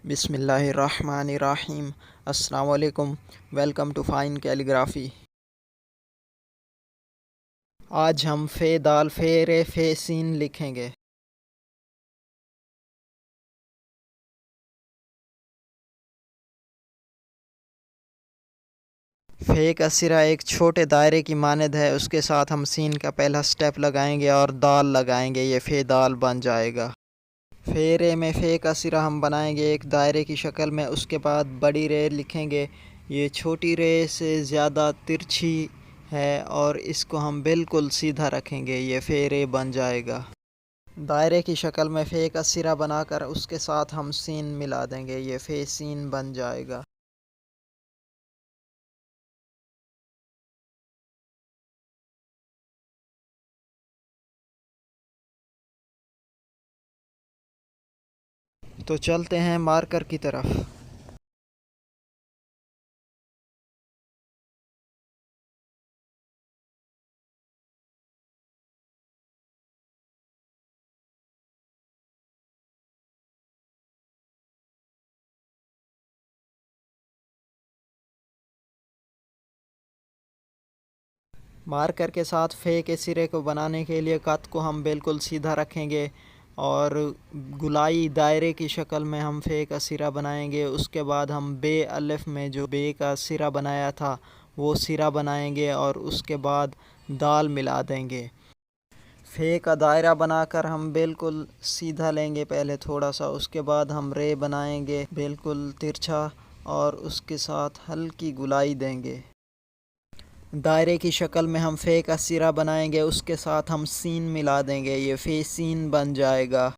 बिस्मिल्लाहिर्रहमानिर्रहीम। अस्सलाम वालेकुम। Welcome to fine calligraphy. आज हम फ़े दाल फ़े रे फ़े सीन लिखेंगे। फ़े का सिरा एक छोटे दायरे की मानद है, उसके साथ हम सीन का पहला स्टेप लगाएंगे और दाल लगाएंगे, ये फ़े दाल बन जाएगा। फ़े रे में फ़े का सिरा हम बनाएंगे एक दायरे की शक्ल में, उसके बाद बड़ी रे लिखेंगे। ये छोटी रे से ज़्यादा तिरछी है और इसको हम बिल्कुल सीधा रखेंगे, ये फ़े रे बन जाएगा। दायरे की शक्ल में फ़े का सिरा बनाकर उसके साथ हम सीन मिला देंगे, ये फ़े सीन बन जाएगा। तो चलते हैं मार्कर की तरफ। मार्कर के साथ फ़े के सिरे को बनाने के लिए कत को हम बिल्कुल सीधा रखेंगे और गुलाई दायरे की शक्ल में हम फ़े का सिरा बनाएंगे। उसके बाद हम बे अलिफ में जो बे का सिरा बनाया था वो सिरा बनाएंगे और उसके बाद दाल मिला देंगे। फ़े का दायरा बनाकर हम बिल्कुल सीधा लेंगे पहले थोड़ा सा, उसके बाद हम रे बनाएंगे बिल्कुल तिरछा और उसके साथ हल्की गुलाई देंगे। दायरे की शक्ल में हम फ़े का सिरा बनाएंगे, उसके साथ हम सीन मिला देंगे, ये फ़े सीन बन जाएगा।